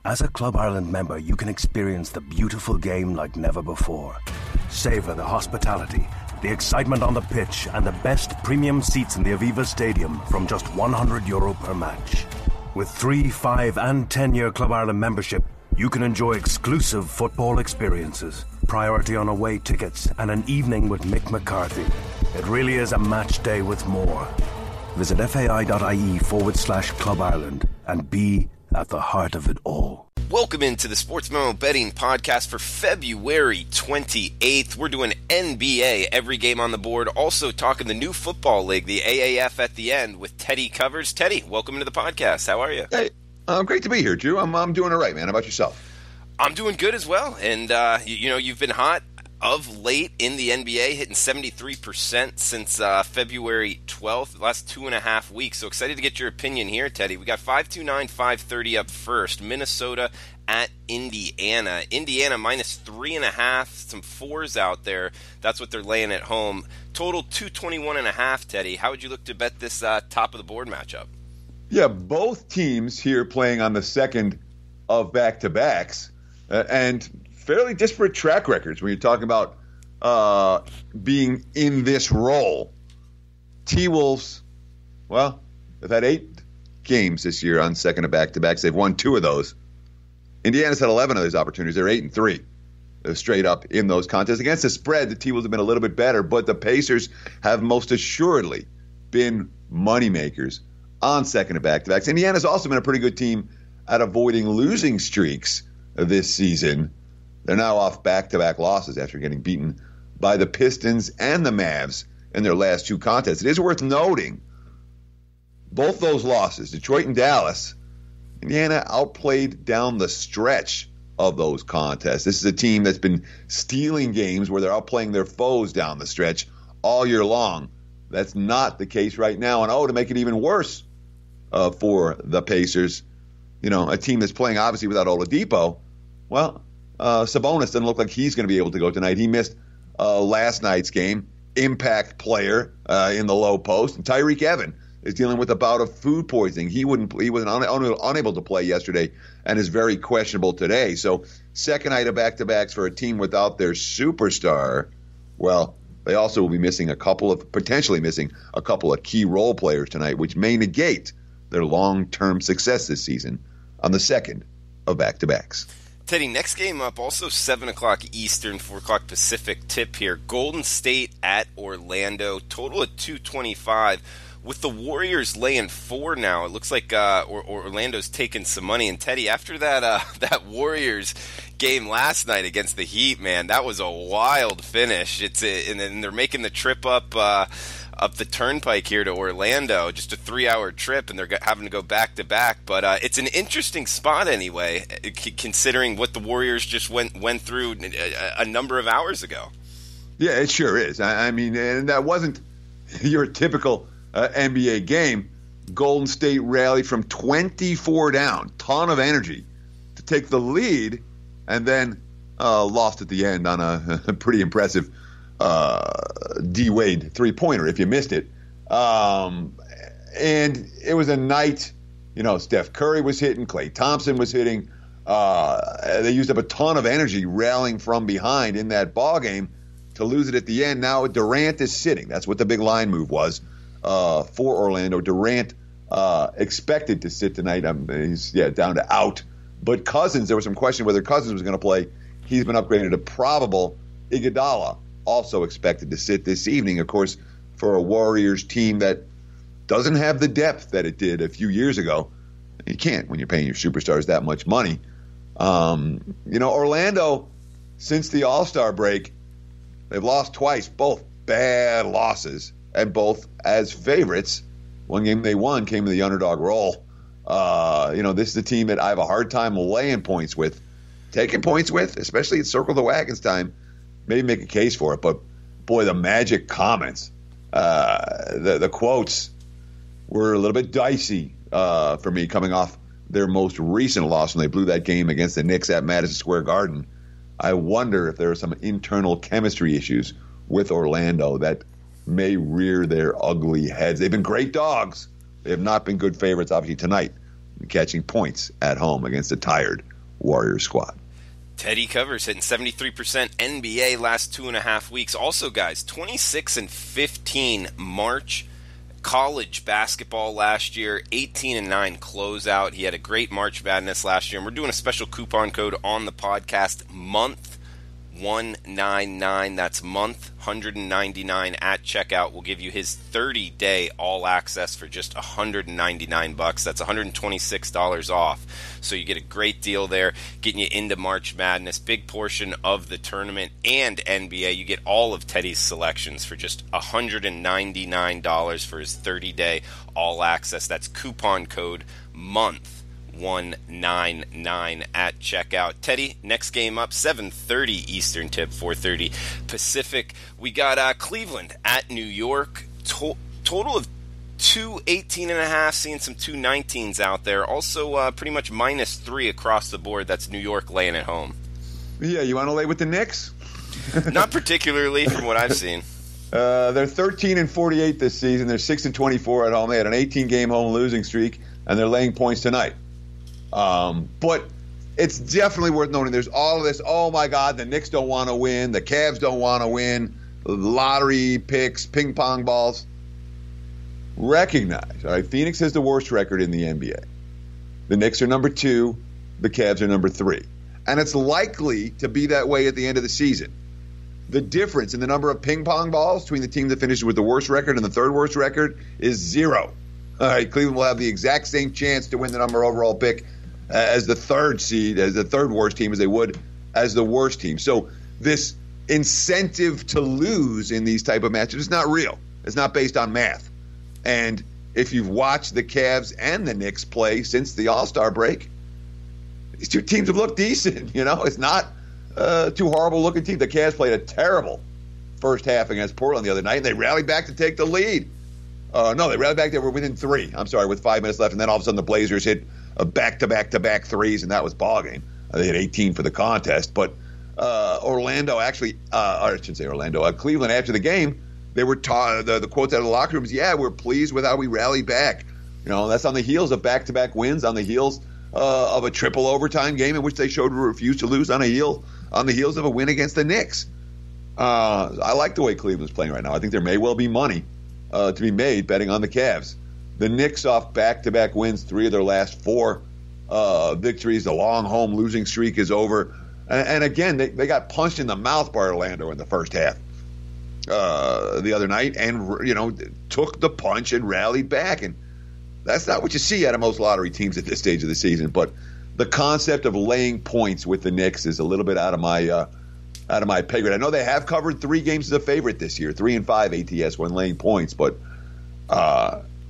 As a Club Ireland member, you can experience the beautiful game like never before. Savor the hospitality, the excitement on the pitch, and the best premium seats in the Aviva Stadium from just €100 per match. With 3, 5 and 10-year Club Ireland membership, you can enjoy exclusive football experiences, priority on away tickets, and an evening with Mick McCarthy. It really is a match day with more. Visit fai.ie/Club Ireland and be at the heart of it all. Welcome into the Sportsmemo betting podcast for February 28th. We're doing NBA, every game on the board. Also talking the new football league, the AAF at the end with Teddy Covers. Teddy, welcome to the podcast. How are you? Hey, great to be here, Drew. I'm doing all right, man. How about yourself? I'm doing good as well. And, you've been hot of late in the NBA, hitting 73% since February 12th, the last 2.5 weeks. So excited to get your opinion here, Teddy. We got 529, 530 up first. Minnesota at Indiana. Indiana minus 3.5, some 4s out there. That's what they're laying at home. Total 221.5, Teddy. How would you look to bet this top of the board matchup? Yeah, both teams here playing on the second of back-to-backs. And fairly disparate track records when you're talking about being in this role. T-Wolves, well, they've had 8 games this year on second of back-to-backs. They've won 2 of those. Indiana's had 11 of those opportunities. They're 8-3. They're straight up in those contests. Against the spread, the T-Wolves have been a little bit better, but the Pacers have most assuredly been moneymakers on second of back-to-backs. Indiana's also been a pretty good team at avoiding losing streaks this season. They're now off back-to-back losses after getting beaten by the Pistons and the Mavs in their last 2 contests. It is worth noting, both those losses, Detroit and Dallas, Indiana outplayed down the stretch of those contests. This is a team that's been stealing games where they're outplaying their foes down the stretch all year long. That's not the case right now. And, to make it even worse for the Pacers, a team that's playing obviously without Oladipo, well, Sabonis doesn't look like he's going to be able to go tonight. He missed last night's game. Impact player in the low post. And Tyreek Evans is dealing with a bout of food poisoning. He was unable to play yesterday and is very questionable today. So second night of back-to-backs for a team without their superstar. Well, they also will be potentially missing a couple of key role players tonight, which may negate their long-term success this season on the second of back-to-backs. Teddy, next game up, also 7 o'clock Eastern, 4 o'clock Pacific tip here. Golden State at Orlando, total at 225. With the Warriors laying 4 now, it looks like Orlando's taking some money. And Teddy, after that Warriors game last night against the Heat, man, that was a wild finish. And they're making the trip up the turnpike here to Orlando, just a 3-hour trip, and they're having to go back-to-back. But it's an interesting spot anyway, considering what the Warriors just went through a number of hours ago. Yeah, it sure is. I mean, and that wasn't your typical NBA game. Golden State rallied from 24 down, ton of energy, to take the lead, and then lost at the end on a pretty impressive D-Wade three-pointer, if you missed it. And it was a night, Steph Curry was hitting, Klay Thompson was hitting. They used up a ton of energy rallying from behind in that ball game to lose it at the end. Now Durant is sitting. That's what the big line move was for Orlando. Durant expected to sit tonight. He's down to out. But Cousins, there was some question whether Cousins was going to play. He's been upgraded to probable. Iguodala also expected to sit this evening, of course, for a Warriors team that doesn't have the depth that it did a few years ago. You can't when you're paying your superstars that much money. Orlando, since the All-Star break, they've lost twice, both bad losses, and both as favorites. One game they won came to the underdog role. This is a team that I have a hard time taking points with, especially at Circle the Wagons time. Maybe make a case for it, but boy, the Magic comments, the quotes were a little bit dicey for me coming off their most recent loss when they blew that game against the Knicks at Madison Square Garden. I wonder if there are some internal chemistry issues with Orlando that may rear their ugly heads. They've been great dogs. They have not been good favorites, obviously, tonight, catching points at home against a tired Warriors squad. Teddy covers hitting 73% NBA last 2.5 weeks. Also, guys, 26-15 March college basketball last year, 18-9 closeout. He had a great March Madness last year, and we're doing a special coupon code on the podcast, month 199. That's month 199 at checkout. Will give you his 30-day all access for just $199. That's $126 off. So you get a great deal there, getting you into March Madness, big portion of the tournament and NBA. You get all of Teddy's selections for just $199 for his 30-day all access. That's coupon code month 199 at checkout. Teddy, next game up, 7:30 Eastern tip, 4:30 Pacific. We got Cleveland at New York. Total of 218.5, seeing some 219s out there. Also pretty much -3 across the board. That's New York laying at home. Yeah, you want to lay with the Knicks? Not particularly from what I've seen. They're 13-48 this season. They're 6-24 at home. They had an 18-game home losing streak, and they're laying points tonight. But it's definitely worth noting there's all of this, oh my God, the Knicks don't want to win, the Cavs don't want to win, lottery picks, ping pong balls. Recognize, all right, Phoenix has the worst record in the NBA. The Knicks are number 2, the Cavs are number 3. And it's likely to be that way at the end of the season. The difference in the number of ping pong balls between the team that finishes with the worst record and the third worst record is 0. All right, Cleveland will have the exact same chance to win the number overall pick as the third seed, as the third worst team, as they would as the worst team. So this incentive to lose in these type of matches is not real. It's not based on math. And if you've watched the Cavs and the Knicks play since the All-Star break, these two teams have looked decent. You know, it's not two horrible-looking teams. The Cavs played a terrible first half against Portland the other night, and they rallied back to take the lead. No, they rallied back. They were within 3. I'm sorry, with 5 minutes left, and then all of a sudden the Blazers hit back-to-back-to-back threes, and that was ball game. They had 18 for the contest, but Orlando actually, or I should say Orlando, Cleveland after the game, they were the quotes out of the locker rooms. Yeah, we're pleased with how we rallied back. You know, that's on the heels of back-to-back wins, on the heels of a triple overtime game in which they showed refuse to lose, on the heels of a win against the Knicks. I like the way Cleveland's playing right now. I think there may well be money to be made betting on the Cavs. The Knicks off back-to-back wins, 3 of their last 4 victories. The long home losing streak is over. And again, they got punched in the mouth by Orlando in the first half the other night, and took the punch and rallied back. And that's not what you see out of most lottery teams at this stage of the season. But the concept of laying points with the Knicks is a little bit out of my pay grade. I know they have covered 3 games as a favorite this year, 3-5 ATS when laying points, but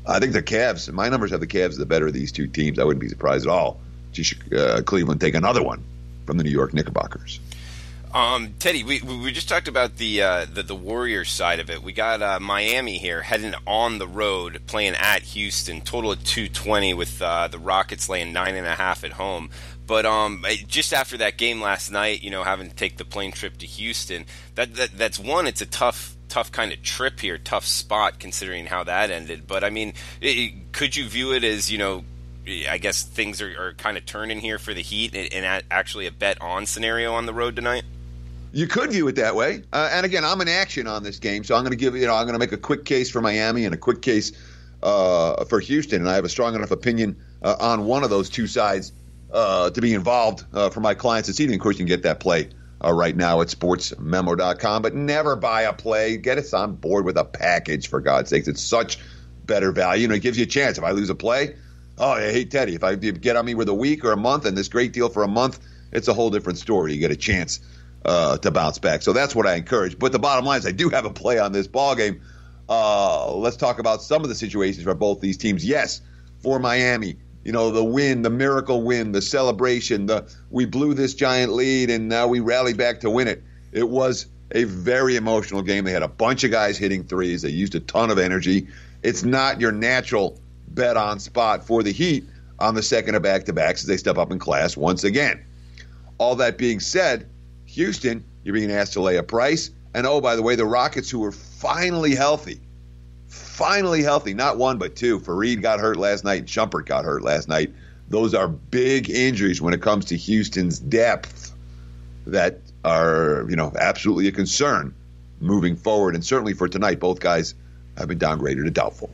I think the Cavs, my numbers have the Cavs as the better of these two teams. I wouldn't be surprised at all to Cleveland take another one from the New York Knickerbockers. Teddy, we just talked about the Warriors side of it. We got Miami here heading on the road, playing at Houston. Total of 220 with the Rockets laying 9.5 at home. But just after that game last night, having to take the plane trip to Houston, that's one. It's a tough kind of trip here, tough spot considering how that ended. But I mean, could you view it as I guess things are kind of turning here for the Heat and actually a bet on scenario on the road tonight? You could view it that way. And again, I'm in action on this game, so I'm going to I'm going to make a quick case for Miami and a quick case for Houston, and I have a strong enough opinion on one of those two sides to be involved for my clients this evening. Of course, you can get that play right now at sportsmemo.com, but never buy a play. Get us on board with a package, for God's sakes. It's such better value. It gives you a chance. If I lose a play, hey, Teddy, if you get on me with a week or a month and this great deal for a month, it's a whole different story. You get a chance to bounce back. So that's what I encourage. But the bottom line is I do have a play on this ball game. Let's talk about some of the situations for both these teams. Yes, for Miami, the win, the miracle win, the celebration, we blew this giant lead and now we rallied back to win it. It was a very emotional game. They had a bunch of guys hitting threes. They used a ton of energy. It's not your natural bet on spot for the Heat on the second of back-to-backs as they step up in class once again. All that being said, Houston, you're being asked to lay a price. And by the way, the Rockets, who were finally healthy, not one but two. Fareed got hurt last night. Shumpert got hurt last night. those are big injuries when it comes to Houston's depth that are, absolutely a concern moving forward. And certainly for tonight, both guys have been downgraded to doubtful.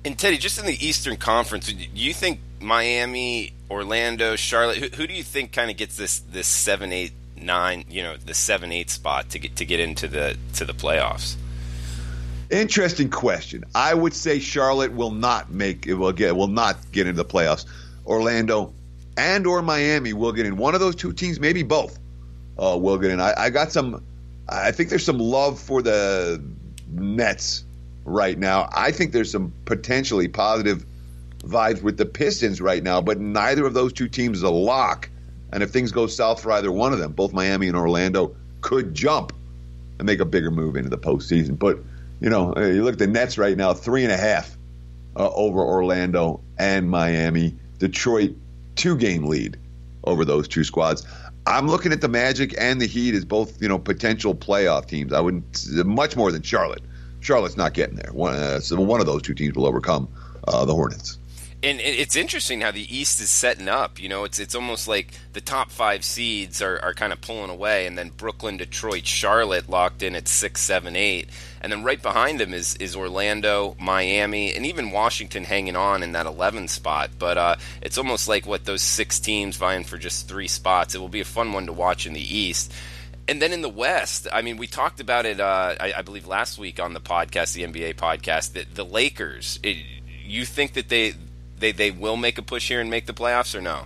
And Teddy, just in the Eastern Conference, do you think Miami, Orlando, Charlotte, who do you think kind of gets this 7, 8, 9, the 7, 8 spot to get into the playoffs? Interesting question. I would say Charlotte will not get into the playoffs. Orlando and or Miami will get in. One of those two teams, maybe both, will get in. I think there's some love for the Nets right now. I think there's some potentially positive vibes with the Pistons right now, but neither of those two teams is a lock. And if things go south for either one of them, both Miami and Orlando could jump and make a bigger move into the postseason. But, you look at the Nets right now, 3.5 over Orlando and Miami. Detroit, 2-game lead over those two squads. I'm looking at the Magic and the Heat as both, potential playoff teams. I wouldn't much more than Charlotte. Charlotte's not getting there. So one of those two teams will overcome the Hornets. And it's interesting how the East is setting up. It's almost like the top 5 seeds are kind of pulling away, and then Brooklyn, Detroit, Charlotte locked in at 6, 7, 8. And then right behind them is Orlando, Miami, and even Washington hanging on in that 11 spot. But it's almost like those 6 teams vying for just 3 spots. It will be a fun one to watch in the East. And then in the West, we talked about it, I believe, last week on the podcast, the NBA podcast, that the Lakers, you think that they will make a push here and make the playoffs or no?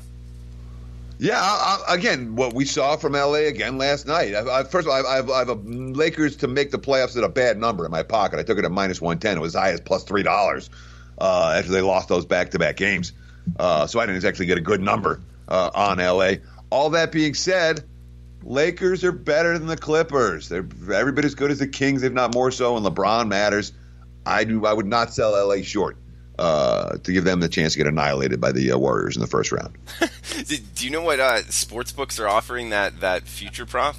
Yeah, again, what we saw from LA again last night. First of all, I have a Lakers to make the playoffs at a bad number in my pocket. I took it at -110. It was as high as plus $3 after they lost those back-to-back games. So I didn't exactly get a good number on LA. All that being said, Lakers are better than the Clippers. They're every bit as good as the Kings, if not more so, and LeBron matters. I would not sell LA short to give them the chance to get annihilated by the Warriors in the first round. Do you know what sports books are offering that future prop?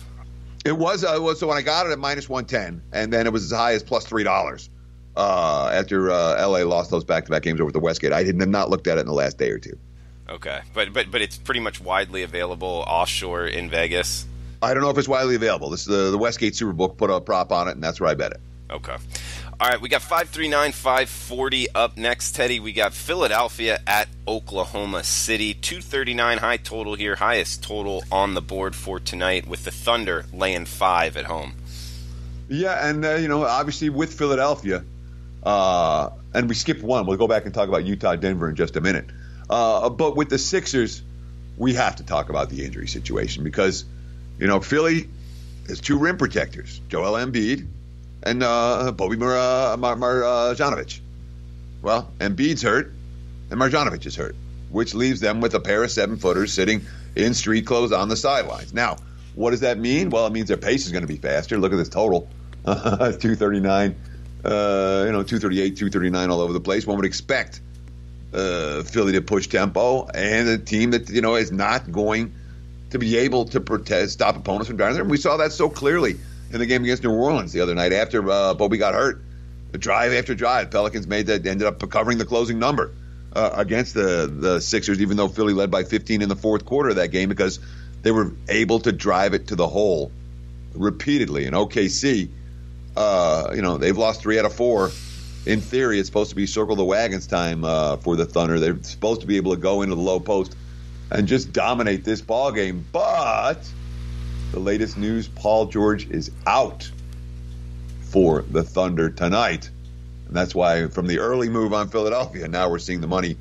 It was so when I got it at -110, and then it was as high as plus $3 after LA lost those back-to-back games over the Westgate. I have not looked at it in the last day or two. Okay, but it's pretty much widely available offshore in Vegas. I don't know if it's widely available. This is the Westgate Superbook put a prop on it, and that's where I bet it. Okay. All right, we got 539, 540 up next, Teddy. We got Philadelphia at Oklahoma City. 239 high total here, highest total on the board for tonight, with the Thunder laying 5 at home. Yeah, and, obviously with Philadelphia, and we skipped one. We'll go back and talk about Utah-Denver in just a minute. But with the Sixers, we have to talk about the injury situation because, Philly has 2 rim protectors, Joel Embiid and Boban Marjanovic. Well, Embiid's hurt, and Marjanovic is hurt, which leaves them with a pair of 7-footers sitting in street clothes on the sidelines. Now, what does that mean? Well, it means their pace is going to be faster. Look at this total, 239, 238, 239 all over the place. One would expect Philly to push tempo, and a team that is not going to be able to stop opponents from driving them. We saw that so clearly in the game against New Orleans the other night after Bobby got hurt. Drive after drive, Pelicans ended up covering the closing number against the Sixers, even though Philly led by 15 in the fourth quarter of that game because they were able to drive it to the hole repeatedly. And OKC, they've lost 3 out of 4. In theory, it's supposed to be circle the wagons time for the Thunder. They're supposed to be able to go into the low post and just dominate this ball game. But the latest news, Paul George is out for the Thunder tonight. And that's why from the early move on Philadelphia, now we're seeing the money.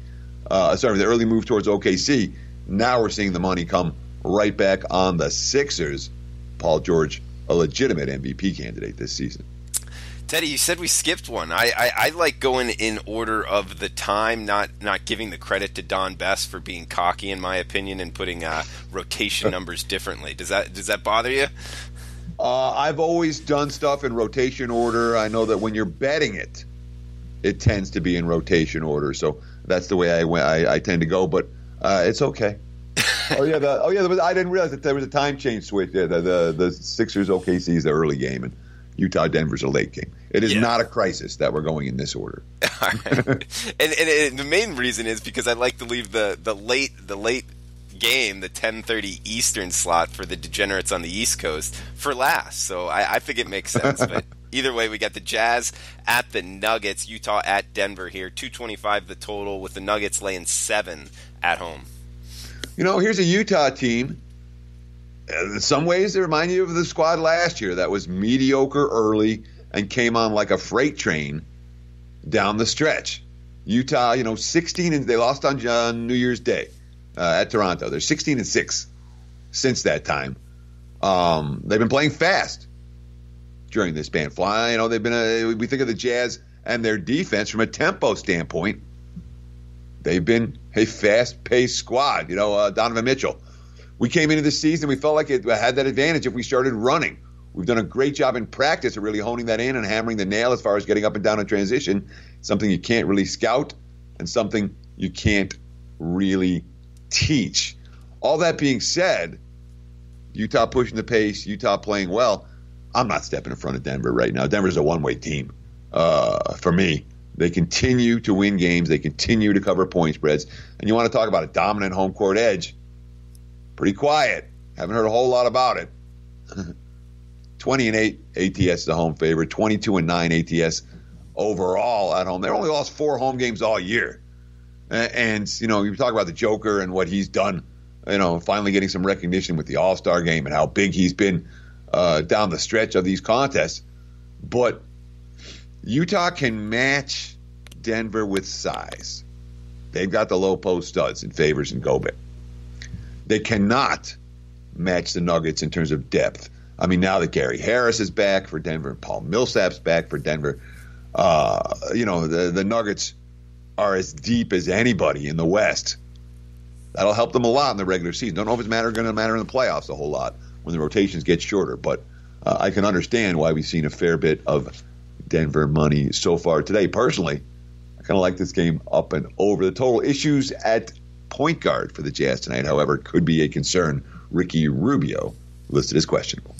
The early move towards OKC, now we're seeing the money come right back on the Sixers. Paul George, a legitimate MVP candidate this season. Teddy, you said we skipped one. I like going in order of the time, not giving the credit to Don Best for being cocky, in my opinion, and putting rotation numbers differently. Does that bother you? I've always done stuff in rotation order. I know that when you're betting it, it tends to be in rotation order. So that's the way I tend to go. But it's okay. I didn't realize that there was a time change switch. The Sixers OKC is the early game, and Utah-Denver's a late game. It is not a crisis that we're going in this order. and the main reason is because I like to leave the late game, the 10:30 Eastern slot for the degenerates on the East Coast, for last. So I think it makes sense. But either way, we got the Jazz at the Nuggets, Utah at Denver here, 225 the total, with the Nuggets laying 7 at home. Here's a Utah team. In some ways, they remind you of the squad last year that was mediocre early and came on like a freight train down the stretch. Utah, 16 and they lost on New Year's Day at Toronto. They're 16-6 since that time. They've been playing fast during this span. They've been. We think of the Jazz and their defense from a tempo standpoint. They've been a fast-paced squad. Donovan Mitchell. We came into the season, we felt like it had that advantage if we started running. We've done a great job in practice of really honing that in and hammering the nail as far as getting up and down in transition. Something you can't really scout and something you can't really teach. All that being said, Utah pushing the pace, Utah playing well. I'm not stepping in front of Denver right now. Denver's a one-way team for me. They continue to win games. They continue to cover point spreads. And you want to talk about a dominant home court edge. Pretty quiet. Haven't heard a whole lot about it. 20-8 ATS is the home favorite. 22-9 ATS overall at home. They only lost 4 home games all year. And you talk about the Joker and what he's done, finally getting some recognition with the All-Star game and how big he's been down the stretch of these contests. But Utah can match Denver with size. They've got the low post studs in Favors and Gobert. They cannot match the Nuggets in terms of depth. I mean, now that Gary Harris is back for Denver and Paul Millsap's back for Denver, the Nuggets are as deep as anybody in the West. That'll help them a lot in the regular season. Don't know if it's going to matter in the playoffs a whole lot when the rotations get shorter, but I can understand why we've seen a fair bit of Denver money so far today. Personally, I kind of like this game up and over. The total issues at point guard for the Jazz tonight, however, could be a concern. Ricky Rubio listed as questionable.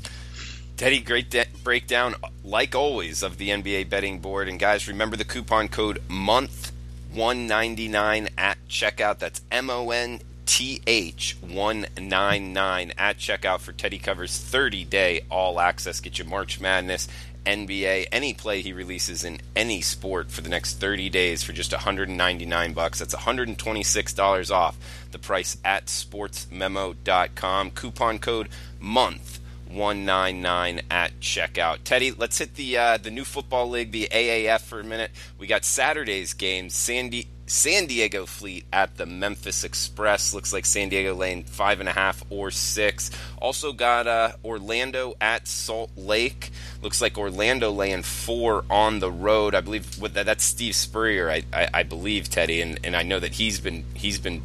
Teddy, great breakdown, like always, of the NBA betting board. And guys, remember the coupon code MONTH199 at checkout. That's MONTH199 at checkout for Teddy Covers 30-day all access. Get your March Madness, NBA, any play he releases in any sport for the next 30 days for just $199. That's $126 off the price at sportsmemo.com. Coupon code MONTH199 at checkout. Teddy, let's hit the new football league, the AAF, for a minute. We got Saturday's games. San Diego Fleet at the Memphis Express. Looks like San Diego laying 5.5 or 6. Also got Orlando at Salt Lake. Looks like Orlando laying 4 on the road. I believe that's Steve Spurrier, I believe, Teddy, and I know that he's been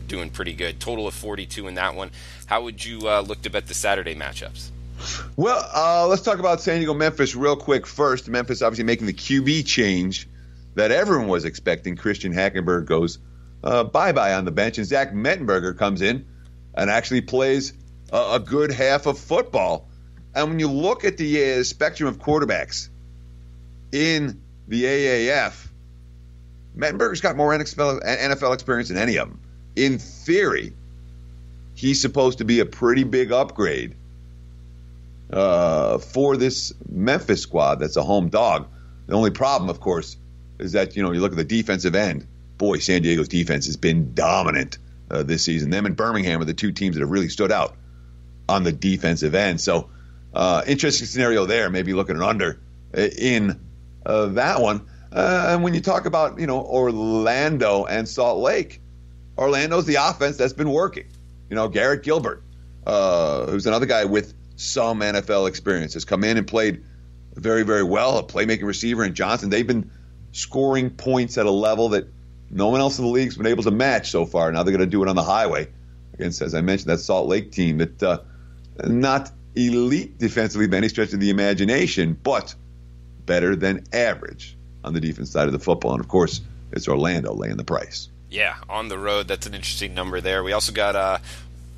doing pretty good. Total of 42 in that one. How would you look to bet the Saturday matchups? Well, let's talk about San Diego Memphis real quick first. Memphis obviously making the QB change that everyone was expecting. Christian Hackenberg goes bye-bye on the bench, and Zach Mettenberger comes in and actually plays a good half of football. And when you look at the spectrum of quarterbacks in the AAF, Mettenberger's got more NFL experience than any of them. In theory, he's supposed to be a pretty big upgrade for this Memphis squad that's a home dog. The only problem, of course, is that, you look at the defensive end. Boy, San Diego's defense has been dominant this season. Them and Birmingham are the two teams that have really stood out on the defensive end. So, interesting scenario there. Maybe looking at an under in that one. And when you talk about, Orlando and Salt Lake, Orlando's the offense that's been working. Garrett Gilbert, who's another guy with some NFL experience, has come in and played very, very well. A playmaking receiver in Johnson. They've been scoring points at a level that no one else in the league's been able to match so far. Now they're going to do it on the highway against, as I mentioned, that Salt Lake team that not elite defensively by any stretch of the imagination, but better than average on the defense side of the football. And, of course, it's Orlando laying the price. Yeah, on the road. That's an interesting number there. We also got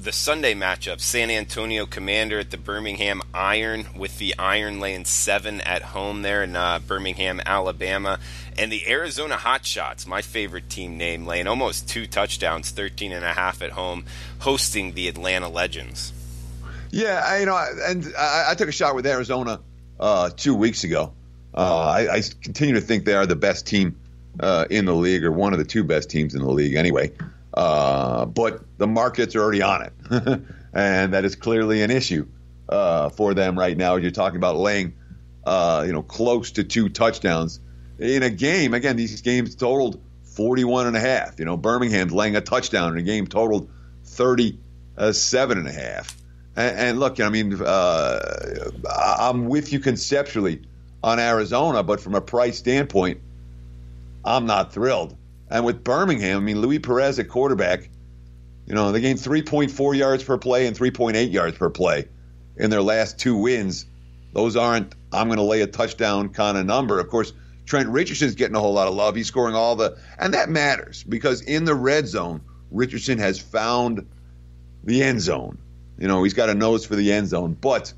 the Sunday matchup, San Antonio Commander at the Birmingham Iron, with the Iron laying 7 at home there in Birmingham, Alabama. And the Arizona Hotshots, my favorite team name, laying almost 2 touchdowns, 13.5 at home, hosting the Atlanta Legends. Yeah, I took a shot with Arizona 2 weeks ago. I continue to think they are the best team in the league, or one of the 2 best teams in the league anyway. But the markets are already on it, and that is clearly an issue for them right now. You're talking about laying, close to 2 touchdowns in a game. Again, these games totaled 41.5. Birmingham's laying a touchdown in a game totaled 37.5. And look, I'm with you conceptually on Arizona, but from a price standpoint, I'm not thrilled. And with Birmingham, Luis Perez at quarterback, they gained 3.4 yards per play and 3.8 yards per play in their last 2 wins. Those aren't, I'm going to lay a touchdown kind of number. Of course, Trent Richardson's getting a whole lot of love. He's scoring and that matters, because in the red zone, Richardson has found the end zone. He's got a nose for the end zone, but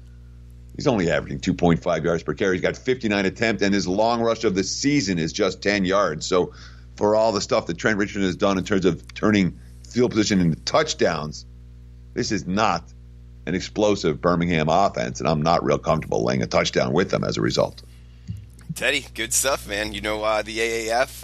he's only averaging 2.5 yards per carry. He's got 59 attempts, and his long rush of the season is just 10 yards. So for all the stuff that Trent Richardson has done in terms of turning field position into touchdowns, this is not an explosive Birmingham offense, and I'm not real comfortable laying a touchdown with them as a result. Teddy, good stuff, man. The AAF,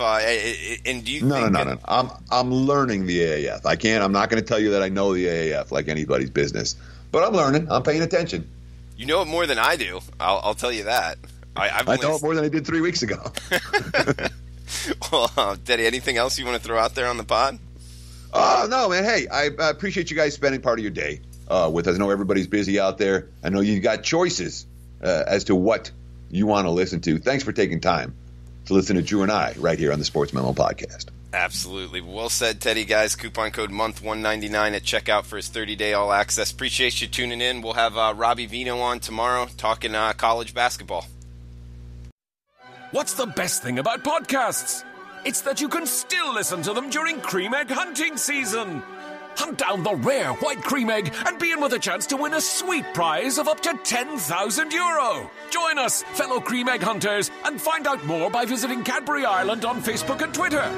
and do you? No. I'm learning the AAF. I'm not going to tell you that I know the AAF like anybody's business, but I'm learning. I'm paying attention. You know it more than I do. I'll tell you that. I know it more than I did 3 weeks ago. Well, Teddy, anything else you want to throw out there on the pod? No, man. Hey, I appreciate you guys spending part of your day with us. I know everybody's busy out there. I know you've got choices as to what you want to listen to. Thanks for taking time to listen to Drew and I right here on the Sportsmemo podcast. Absolutely. Well said, Teddy, guys. Coupon code MONTH199 at checkout for his 30-day all-access. Appreciate you tuning in. We'll have Robbie Vino on tomorrow talking college basketball. What's the best thing about podcasts? It's that you can still listen to them during cream egg hunting season. Hunt down the rare white cream egg and be in with a chance to win a sweet prize of up to €10,000. Join us, fellow cream egg hunters, and find out more by visiting Cadbury Ireland on Facebook and Twitter.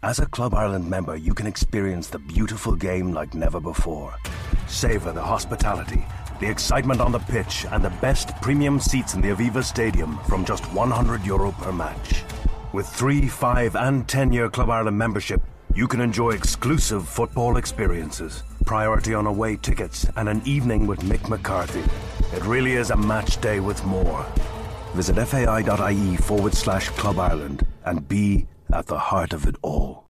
As a Club Ireland member, you can experience the beautiful game like never before. Savor the hospitality, the excitement on the pitch, and the best premium seats in the Aviva Stadium from just €100 per match. With 3, 5, and 10-year Club Ireland membership, you can enjoy exclusive football experiences, priority on away tickets, and an evening with Mick McCarthy. It really is a match day with more. Visit fai.ie/Club Ireland and be at the heart of it all.